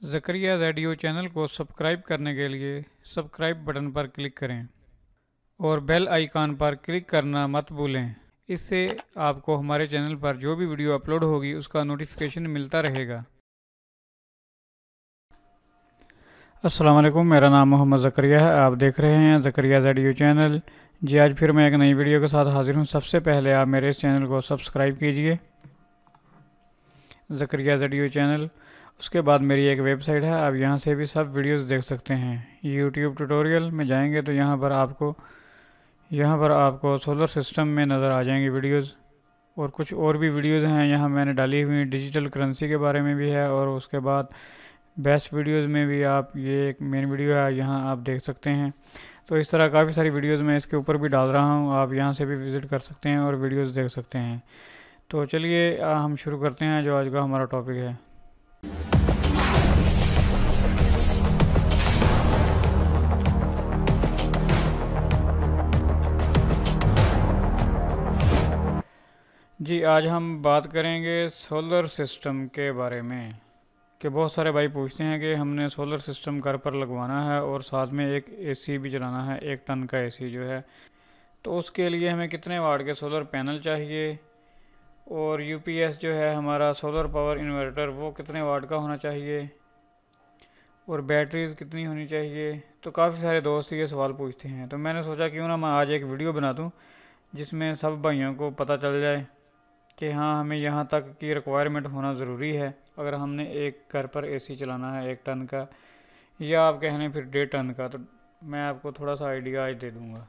Zakaria radio channel को subscribe करने के लिए सब्सक्राइब बटन पर क्लिक करें और बेल आइकन पर क्लिक करना मत भूलें। इससे आपको हमारे चैनल पर जो भी वीडियो अपलोड होगी उसका नोटिफिकेशन मिलता रहेगा। अस्सलाम वालेकुम, मेरा नाम मोहम्मद ज़करिया है। आप देख रहे हैं ज़करिया रेडियो चैनल। जी, आज फिर मैं एक नई वीडियो के साथ हाजिर हूँ। सबसे पहले आप मेरे इस चैनल को सब्सक्राइब कीजिए, ज़करिया रेडियो चैनल। उसके बाद मेरी एक वेबसाइट है, आप यहाँ से भी सब वीडियोस देख सकते हैं। यूट्यूब ट्यूटोरियल में जाएंगे तो यहाँ पर आपको सोलर सिस्टम में नज़र आ जाएंगी वीडियोस, और कुछ और भी वीडियोस हैं यहाँ मैंने डाली हुई। डिजिटल करेंसी के बारे में भी है, और उसके बाद बेस्ट वीडियोस में भी आप ये एक मेन वीडियो है, यहाँ आप देख सकते हैं। तो इस तरह काफ़ी सारी वीडियोस मैं इसके ऊपर भी डाल रहा हूँ, आप यहाँ से भी विज़िट कर सकते हैं और वीडियोस देख सकते हैं। तो चलिए हम शुरू करते हैं जो आज का हमारा टॉपिक है। जी, आज हम बात करेंगे सोलर सिस्टम के बारे में। कि बहुत सारे भाई पूछते हैं कि हमने सोलर सिस्टम घर पर लगवाना है और साथ में एक एसी भी चलाना है, 1 टन का एसी जो है, तो उसके लिए हमें कितने वाट के सोलर पैनल चाहिए, और यूपीएस जो है हमारा सोलर पावर इन्वर्टर वो कितने वाट का होना चाहिए, और बैटरीज कितनी होनी चाहिए। तो काफ़ी सारे दोस्त ये सवाल पूछते हैं, तो मैंने सोचा क्यों ना मैं आज एक वीडियो बना दूं जिसमें सब भाइयों को पता चल जाए कि हाँ, हमें यहाँ तक की रिक्वायरमेंट होना ज़रूरी है अगर हमने एक घर पर एसी चलाना है 1 टन का, या आप कह लें फिर 1.5 टन का। तो मैं आपको थोड़ा सा आइडिया आज दे दूँगा,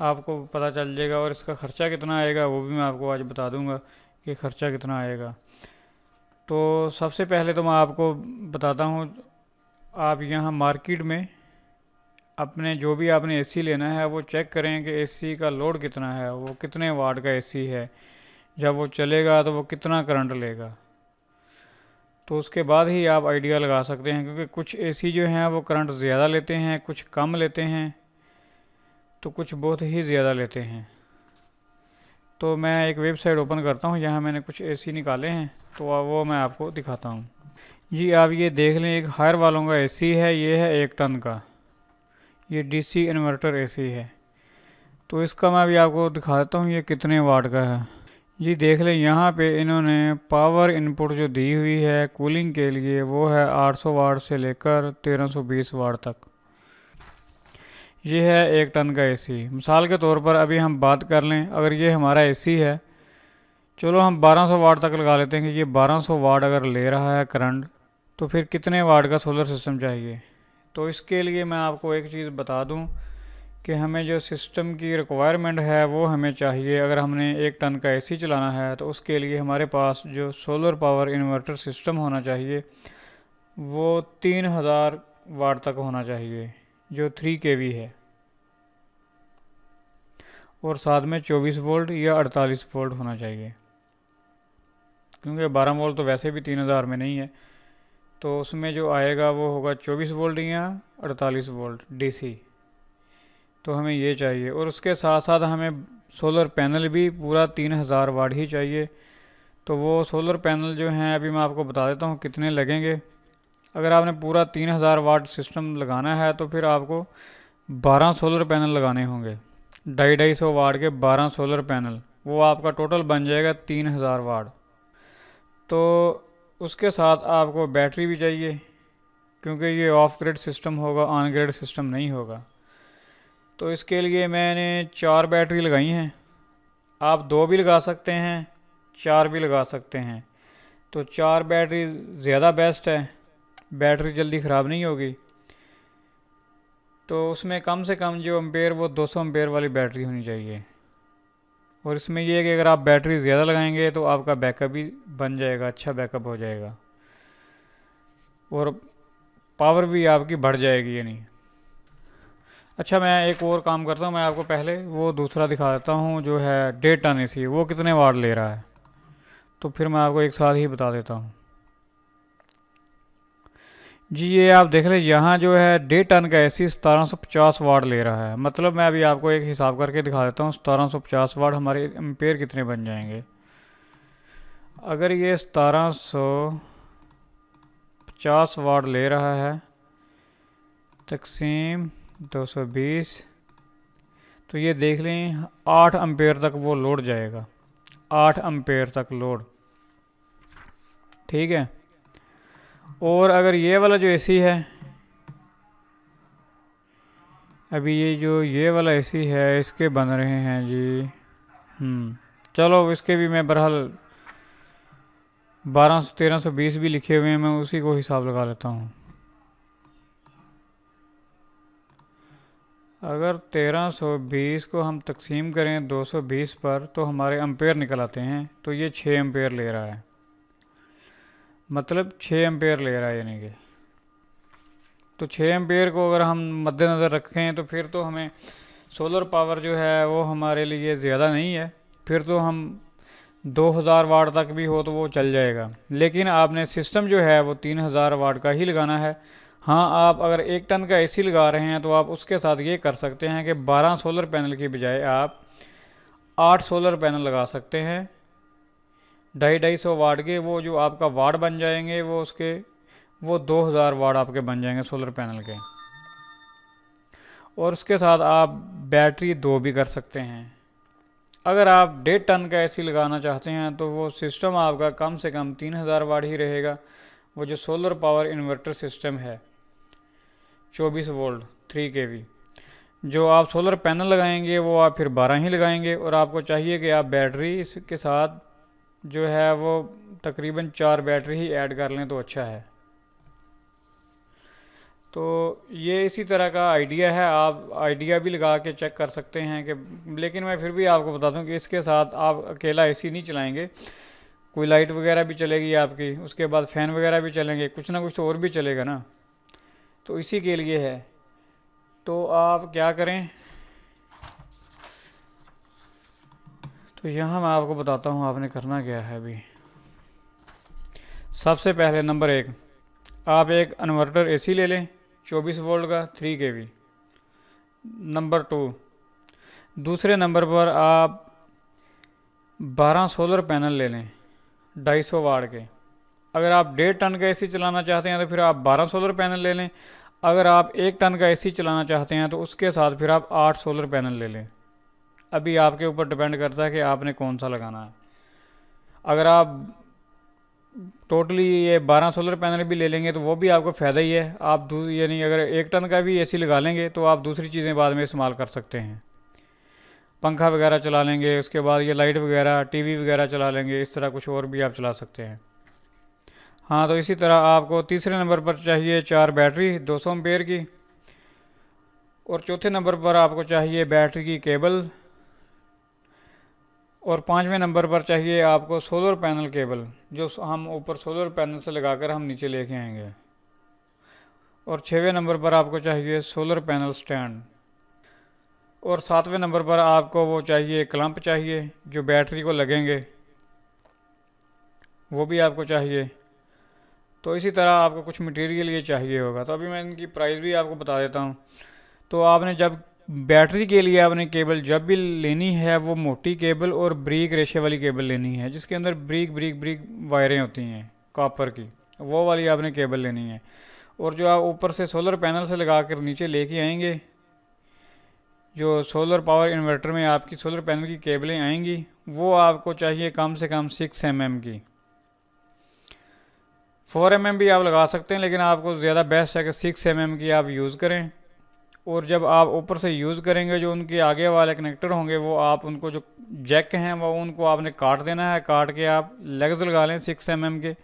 आपको पता चल जाएगा। और इसका ख़र्चा कितना आएगा वो भी मैं आपको आज बता दूँगा कि ख़र्चा कितना आएगा। तो सबसे पहले तो मैं आपको बताता हूँ, आप यहाँ मार्केट में अपने जो भी आपने एसी लेना है वो चेक करें कि एसी का लोड कितना है, वो कितने वाट का एसी है, जब वो चलेगा तो वो कितना करंट लेगा। तो उसके बाद ही आप आइडिया लगा सकते हैं, क्योंकि कुछ एसी जो हैं वो करंट ज़्यादा लेते हैं, कुछ कम लेते हैं, तो कुछ बहुत ही ज़्यादा लेते हैं। तो मैं एक वेबसाइट ओपन करता हूँ, यहाँ मैंने कुछ एसी निकाले हैं, तो वो मैं आपको दिखाता हूँ। जी, आप ये देख लें, एक हायर वालों का एसी है, ये है 1 टन का, ये डीसी इन्वर्टर एसी है। तो इसका मैं अभी आपको दिखा देता हूँ ये कितने वाट का है। जी देख लें, यहाँ पे इन्होंने पावर इनपुट जो दी हुई है कूलिंग के लिए वो है 800 वाट से लेकर 1320 वाट तक। ये है 1 टन का एसी। मिसाल के तौर पर अभी हम बात कर लें, अगर ये हमारा एसी है, चलो हम 1200 वाट तक लगा लेते हैं कि ये 1200 वाट अगर ले रहा है करंट, तो फिर कितने वाट का सोलर सिस्टम चाहिए। तो इसके लिए मैं आपको एक चीज़ बता दूं कि हमें जो सिस्टम की रिक्वायरमेंट है वो हमें चाहिए। अगर हमने 1 टन का एसी चलाना है तो उसके लिए हमारे पास जो सोलर पावर इन्वर्टर सिस्टम होना चाहिए वो 3000 वाट तक होना चाहिए, जो 3 kV है, और साथ में 24 वोल्ट या 48 वोल्ट होना चाहिए, क्योंकि 12 वोल्ट तो वैसे भी 3000 में नहीं है। तो उसमें जो आएगा वो होगा 24 वोल्ट या 48 वोल्ट डीसी। तो हमें ये चाहिए, और उसके साथ साथ हमें सोलर पैनल भी पूरा 3000 वाट ही चाहिए। तो वो सोलर पैनल जो हैं अभी मैं आपको बता देता हूँ कितने लगेंगे। अगर आपने पूरा 3000 वाट सिस्टम लगाना है तो फिर आपको 12 सोलर पैनल लगाने होंगे, 250 वाट के 12 सोलर पैनल, वो आपका टोटल बन जाएगा 3000 वाट। तो उसके साथ आपको बैटरी भी चाहिए, क्योंकि ये ऑफ ग्रिड सिस्टम होगा, ऑन ग्रिड सिस्टम नहीं होगा। तो इसके लिए मैंने 4 बैटरी लगाई हैं। आप 2 भी लगा सकते हैं, 4 भी लगा सकते हैं। तो 4 बैटरी ज़्यादा बेस्ट है, बैटरी जल्दी ख़राब नहीं होगी। तो उसमें कम से कम जो एम्पेयर वो 200 एम्पेयर वाली बैटरी होनी चाहिए। और इसमें यह है कि अगर आप बैटरी ज़्यादा लगाएंगे तो आपका बैकअप भी बन जाएगा, अच्छा बैकअप हो जाएगा, और पावर भी आपकी बढ़ जाएगी। ये नहीं। अच्छा, मैं एक और काम करता हूँ, मैं आपको पहले वो दूसरा दिखा देता हूँ जो है 1.5 टन एसी, वो कितने वाट ले रहा है, तो फिर मैं आपको एक साथ ही बता देता हूँ। जी, ये आप देख लें, यहाँ जो है 1.5 टन का एसी 1750 वाट ले रहा है। मतलब मैं अभी आपको एक हिसाब करके दिखा देता हूँ, 1750 वाट हमारे एम्पेयर कितने बन जाएंगे। अगर ये 1750 50 वाट ले रहा है तकसीम 220, तो ये देख लें 8 एम्पेयर तक वो लोड जाएगा, 8 एम्पेयर तक लोड। ठीक है। और अगर ये वाला जो एसी है, अभी ये वाला एसी है, इसके बन रहे हैं जी, चलो इसके भी मैं बहरहाल 1320 भी लिखे हुए हैं, मैं उसी को हिसाब लगा लेता हूँ। अगर 1320 को हम तकसीम करें 220 पर तो हमारे एम्पेयर निकल आते हैं, तो ये 6 एम्पेयर ले रहा है, मतलब 6 एम्पेयर ले रहा है यानी कि। तो 6 एम्पेयर को अगर हम मद्देनज़र रखें तो फिर तो हमें सोलर पावर जो है वो हमारे लिए ज़्यादा नहीं है, फिर तो हम 2000 वाट तक भी हो तो वो चल जाएगा। लेकिन आपने सिस्टम जो है वो 3000 वाट का ही लगाना है। हाँ, आप अगर 1 टन का एसी लगा रहे हैं तो आप उसके साथ ये कर सकते हैं कि 12 सोलर पैनल की बजाय आप 8 सोलर पैनल लगा सकते हैं, 250 वाट के। वो जो आपका वाट बन जाएंगे वो 2000 वाट आपके बन जाएंगे सोलर पैनल के। और उसके साथ आप बैटरी 2 भी कर सकते हैं। अगर आप 1.5 टन का एसी लगाना चाहते हैं तो वो सिस्टम आपका कम से कम 3000 वाट ही रहेगा। वो जो सोलर पावर इन्वर्टर सिस्टम है 24 वोल्ट 3 kV, जो आप सोलर पैनल लगाएंगे वो आप फिर 12 ही लगाएंगे। और आपको चाहिए कि आप बैटरी इसके साथ जो है वो तकरीबन 4 बैटरी ही ऐड कर लें तो अच्छा है। तो ये इसी तरह का आइडिया है, आप आइडिया भी लगा के चेक कर सकते हैं कि, लेकिन मैं फिर भी आपको बता दूं कि इसके साथ आप अकेला एसी नहीं चलाएंगे, कोई लाइट वगैरह भी चलेगी आपकी, उसके बाद फ़ैन वगैरह भी चलेंगे, कुछ ना कुछ तो और भी चलेगा ना। तो इसी के लिए है। तो आप क्या करें, तो यहाँ मैं आपको बताता हूँ आपने करना क्या है। अभी सबसे पहले नंबर 1, आप एक इन्वर्टर एसी ले लें 24 वोल्ट का 3 kV। नंबर 2, दूसरे नंबर पर आप 12 सोलर पैनल ले लें 250 वाट के। अगर आप 1.5 टन का एसी चलाना चाहते हैं तो फिर आप 12 सोलर पैनल ले लें। अगर आप 1 टन का एसी चलाना चाहते हैं तो उसके साथ फिर आप 8 सोलर पैनल ले लें। अभी आपके ऊपर डिपेंड करता है कि आपने कौन सा लगाना है। अगर आप टोटली ये 12 सोलर पैनल भी ले लेंगे तो वो भी आपको फ़ायदा ही है। आप यानी अगर 1 टन का भी एसी लगा लेंगे तो आप दूसरी चीज़ें बाद में इस्तेमाल कर सकते हैं, पंखा वगैरह चला लेंगे, उसके बाद ये लाइट वगैरह टीवी वगैरह चला लेंगे, इस तरह कुछ और भी आप चला सकते हैं। हाँ, तो इसी तरह आपको तीसरे नंबर पर चाहिए 4 बैटरी 200 एम्पेयर की, और चौथे नंबर पर आपको चाहिए बैटरी की केबल, और 5वें नंबर पर चाहिए आपको सोलर पैनल केबल, जो हम ऊपर सोलर पैनल से लगाकर हम नीचे लेके आएंगे। और 6वें नंबर पर आपको चाहिए सोलर पैनल स्टैंड। और 7वें नंबर पर आपको वो चाहिए क्लम्प चाहिए जो बैटरी को लगेंगे, वो भी आपको चाहिए। तो इसी तरह आपको कुछ मटेरियल ये चाहिए होगा। तो अभी मैं इनकी प्राइस भी आपको बता देता हूँ। तो आपने जब बैटरी के लिए आपने केबल जब भी लेनी है वो मोटी केबल और ब्रीक रेशे वाली केबल लेनी है, जिसके अंदर ब्रीक वायरें होती हैं कॉपर की, वो वाली आपने केबल लेनी है। और जो आप ऊपर से सोलर पैनल से लगा कर नीचे लेके आएंगे, जो सोलर पावर इन्वर्टर में आपकी सोलर पैनल की केबलें आएंगी, वो आपको चाहिए कम से कम 6 mm की। 4 mm भी आप लगा सकते हैं, लेकिन आपको ज़्यादा बेस्ट है कि 6 mm की आप यूज़ करें। और जब आप ऊपर से यूज़ करेंगे जो उनके आगे वाले कनेक्टर होंगे वो आप उनको जो जैक हैं वो उनको आपने काट देना है। काट के आप लेग्स लगा लें 6 mm के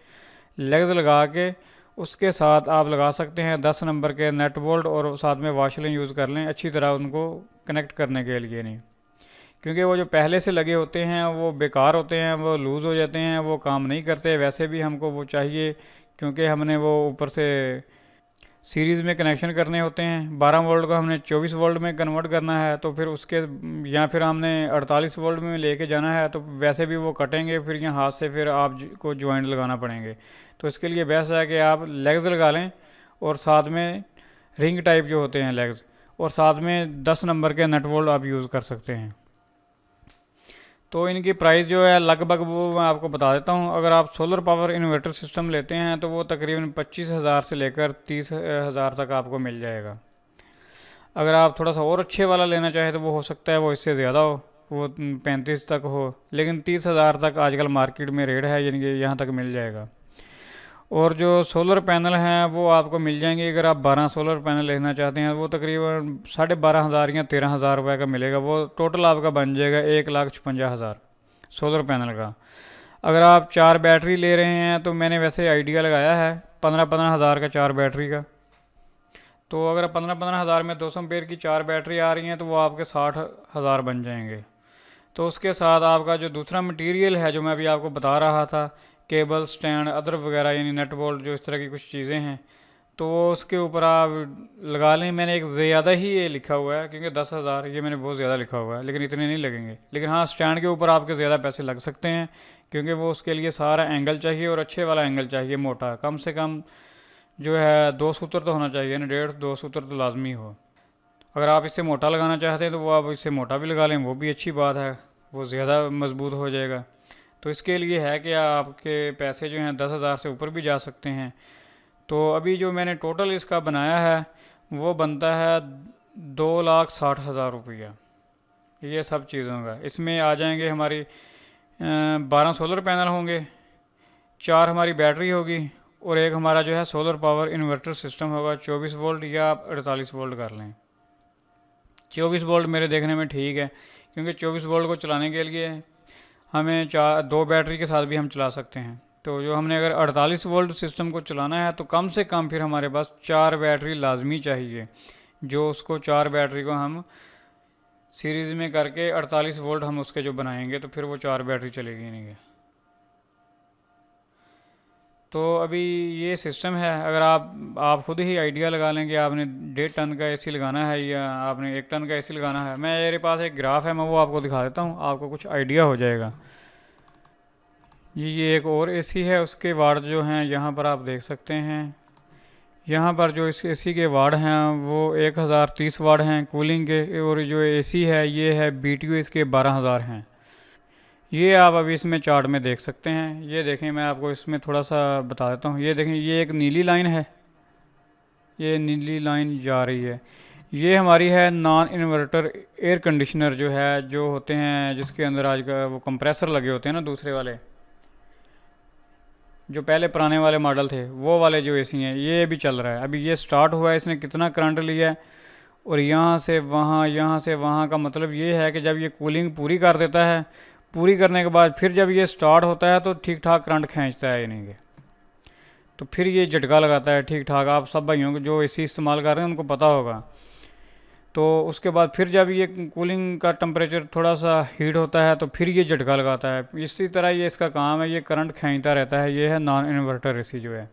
लेग्स लगा के उसके साथ आप लगा सकते हैं 10 नंबर के नेट बोल्ट, और साथ में वाशलें यूज़ कर लें अच्छी तरह उनको कनेक्ट करने के लिए। नहीं, क्योंकि वो जो पहले से लगे होते हैं वो बेकार होते हैं, वो लूज़ हो जाते हैं, वो काम नहीं करते। वैसे भी हमको वो चाहिए क्योंकि हमने वो ऊपर से सीरीज़ में कनेक्शन करने होते हैं। 12 वोल्ट को हमने 24 वोल्ट में कन्वर्ट करना है, तो फिर उसके या फिर हमने 48 वोल्ट में लेके जाना है, तो वैसे भी वो कटेंगे, फिर यहाँ हाथ से फिर आपको जॉइंट लगाना पड़ेंगे। तो इसके लिए बेस्ट है कि आप लेग्स लगा लें, और साथ में रिंग टाइप जो होते हैं लेग्स, और साथ में 10 नंबर के नट बोल्ट आप यूज़ कर सकते हैं। तो इनकी प्राइस जो है लगभग वो मैं आपको बता देता हूँ। अगर आप सोलर पावर इन्वर्टर सिस्टम लेते हैं तो वो तकरीबन 25,000 से लेकर 30,000 तक आपको मिल जाएगा। अगर आप थोड़ा सा और अच्छे वाला लेना चाहें तो वो हो सकता है वो इससे ज़्यादा हो, वो 35 तक हो, लेकिन 30,000 तक आजकल मार्केट में रेट है, यानी कि यहाँ तक मिल जाएगा। और जो सोलर पैनल हैं वो आपको मिल जाएंगे, अगर आप 12 सोलर पैनल लेना चाहते हैं वो तकरीबन 12,500 या 13,000 रुपये का मिलेगा। वो टोटल आपका बन जाएगा 1,56,000 सोलर पैनल का। अगर आप 4 बैटरी ले रहे हैं तो मैंने वैसे आइडिया लगाया है 15,000 का 4 बैटरी का। तो अगर 15,000 में 200 एम्पेयर की 4 बैटरी आ रही हैं तो वो आपके 60,000 बन जाएंगे। तो उसके साथ आपका जो दूसरा मटेरियल है जो मैं अभी आपको बता रहा था, केबल स्टैंड अदर वगैरह यानी नट बोल्ट जो इस तरह की कुछ चीज़ें हैं, तो वो उसके ऊपर आप लगा लें। मैंने एक ज़्यादा ही ये लिखा हुआ है क्योंकि 10,000 ये मैंने बहुत ज़्यादा लिखा हुआ है, लेकिन इतने नहीं लगेंगे। लेकिन हाँ, स्टैंड के ऊपर आपके ज़्यादा पैसे लग सकते हैं क्योंकि वो उसके लिए सारा एंगल चाहिए और अच्छे वाला एंगल चाहिए, मोटा, कम से कम जो है 2 सूत्र तो होना चाहिए ना, 1.5-2 सूत्र तो लाजमी हो। अगर आप इससे मोटा लगाना चाहते हैं तो वो आप इससे मोटा भी लगा लें, वो भी अच्छी बात है, वो ज़्यादा मजबूत हो जाएगा। तो इसके लिए है कि आपके पैसे जो हैं 10,000 से ऊपर भी जा सकते हैं। तो अभी जो मैंने टोटल इसका बनाया है वो बनता है 2,60,000 रुपया, ये सब चीज़ों का। इसमें आ जाएंगे हमारी 12 सोलर पैनल होंगे, 4 हमारी बैटरी होगी और एक हमारा जो है सोलर पावर इन्वर्टर सिस्टम होगा 24 वोल्ट या आप 48 वोल्ट कर लें। 24 वोल्ट मेरे देखने में ठीक है क्योंकि 24 वोल्ट को चलाने के लिए हमें 2 बैटरी के साथ भी हम चला सकते हैं। तो जो हमने अगर 48 वोल्ट सिस्टम को चलाना है तो कम से कम फिर हमारे पास 4 बैटरी लाजमी चाहिए, जो उसको 4 बैटरी को हम सीरीज़ में करके 48 वोल्ट हम उसके जो बनाएंगे तो फिर वो 4 बैटरी चलेगी नहीं। तो अभी ये सिस्टम है। अगर आप खुद ही आइडिया लगा लें कि आपने 1.5 टन का एसी लगाना है या आपने 1 टन का एसी लगाना है। मेरे पास एक ग्राफ है, मैं वो आपको दिखा देता हूँ, आपको कुछ आइडिया हो जाएगा। ये एक और एसी है, उसके वाट जो हैं यहाँ पर आप देख सकते हैं। यहाँ पर जो इस एसी के वाट हैं वो 1,030 वाट हैं कूलिंग के, और जो एसी है ये है BTU इसके 12,000 हैं। ये आप अभी इसमें चार्ट में देख सकते हैं। ये देखें, मैं आपको इसमें थोड़ा सा बता देता हूँ। ये देखें, ये एक नीली लाइन है, ये नीली लाइन जा रही है, ये हमारी है नॉन इन्वर्टर एयर कंडीशनर जो है, जो होते हैं जिसके अंदर आज का वो कंप्रेसर लगे होते हैं ना, दूसरे वाले जो पहले पुराने वाले मॉडल थे वो वाले जो एसी हैं। ये भी चल रहा है, अभी ये स्टार्ट हुआ है, इसने कितना करंट लिया है और यहाँ से वहाँ, यहाँ से वहाँ का मतलब ये है कि जब ये कूलिंग पूरी कर देता है, पूरी करने के बाद फिर जब ये स्टार्ट होता है तो ठीक ठाक करंट खींचता है इन्हें, तो फिर ये झटका लगाता है ठीक ठाक। आप सब भाइयों को जो एसी इस्तेमाल कर रहे हैं उनको पता होगा। तो उसके बाद फिर जब ये कूलिंग का टेम्परेचर थोड़ा सा हीट होता है तो फिर ये झटका लगाता है। इसी तरह ये इसका काम है, ये करंट खींचता रहता है। ये है नॉन इन्वर्टर एसी जो है।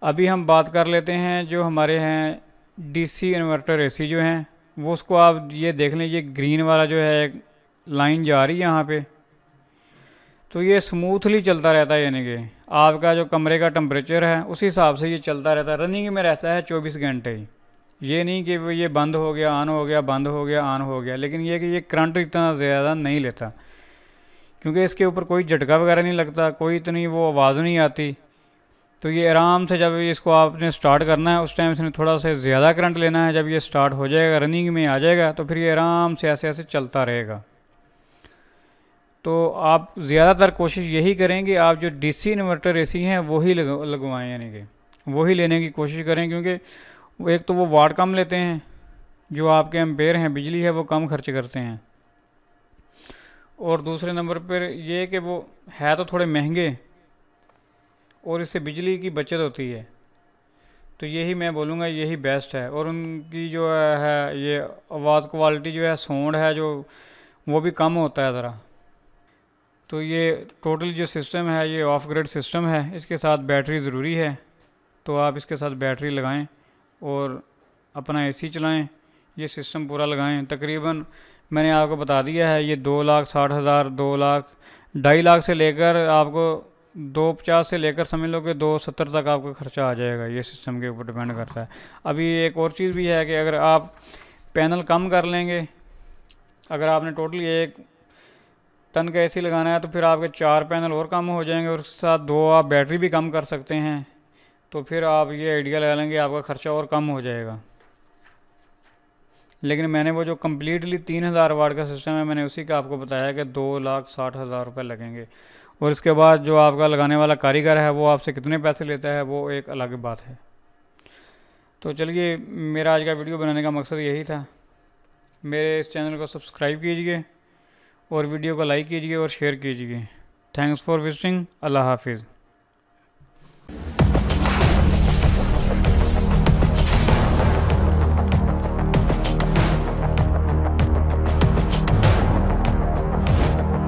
अभी हम बात कर लेते हैं जो हमारे हैं डीसी इन्वर्टर एसी जो हैं, वो उसको आप ये देख लें, ये ग्रीन वाला जो है लाइन जा रही है यहाँ पे, तो ये स्मूथली चलता रहता है, यानी कि आपका जो कमरे का टेम्परेचर है उस हिसाब से ये चलता रहता है, रनिंग में रहता है 24 घंटे ही। ये नहीं कि वो ये बंद हो गया ऑन हो गया, बंद हो गया ऑन हो गया, लेकिन ये कि ये करंट इतना ज़्यादा नहीं लेता क्योंकि इसके ऊपर कोई झटका वगैरह नहीं लगता, कोई इतनी वो आवाज़ नहीं आती। तो ये आराम से जब इसको आपने स्टार्ट करना है उस टाइम से थोड़ा सा ज़्यादा करंट लेना है, जब ये स्टार्ट हो जाएगा रनिंग में आ जाएगा तो फिर ये आराम से ऐसे ऐसे चलता रहेगा। तो आप ज़्यादातर कोशिश यही करें कि आप जो डीसी इन्वर्टर एसी हैं वही लगवाएं, यानी कि वही लेने की कोशिश करें, क्योंकि वो एक तो वो वाट कम लेते हैं, जो आपके एम्पेयर हैं बिजली है वो कम खर्च करते हैं, और दूसरे नंबर पर ये कि वो है तो थोड़े महंगे और इससे बिजली की बचत होती है। तो यही मैं बोलूँगा यही बेस्ट है। और उनकी जो है ये आवाज़ क्वालिटी जो है, साउंड है जो, वो भी कम होता है ज़रा। तो ये टोटल जो सिस्टम है ये ऑफ ग्रिड सिस्टम है, इसके साथ बैटरी ज़रूरी है। तो आप इसके साथ बैटरी लगाएं और अपना एसी चलाएं, ये सिस्टम पूरा लगाएं। तकरीबन मैंने आपको बता दिया है ये 2,60,000, 2,00,000 से लेकर आपको 2,50 से लेकर समझ लो कि 2,70 तक आपका खर्चा आ जाएगा। ये सिस्टम के ऊपर डिपेंड करता है। अभी एक और चीज़ भी है कि अगर आप पैनल कम कर लेंगे, अगर आपने टोटली एक टन का एसी लगाना है तो फिर आपके 4 पैनल और कम हो जाएंगे और उसके साथ 2 आप बैटरी भी कम कर सकते हैं। तो फिर आप ये आइडिया लगा लेंगे, आपका ख़र्चा और कम हो जाएगा। लेकिन मैंने वो जो कम्प्लीटली 3000 वाट का सिस्टम है, मैंने उसी का आपको बताया कि 2,60,000 रुपये लगेंगे। और इसके बाद जो आपका लगाने वाला कारीगर है वो आपसे कितने पैसे लेता है वो एक अलग बात है। तो चलिए, मेरा आज का वीडियो बनाने का मकसद यही था। मेरे इस चैनल को सब्सक्राइब कीजिए और वीडियो को लाइक कीजिए और शेयर कीजिए। Thanks for visiting. अल्लाह हाफिज़।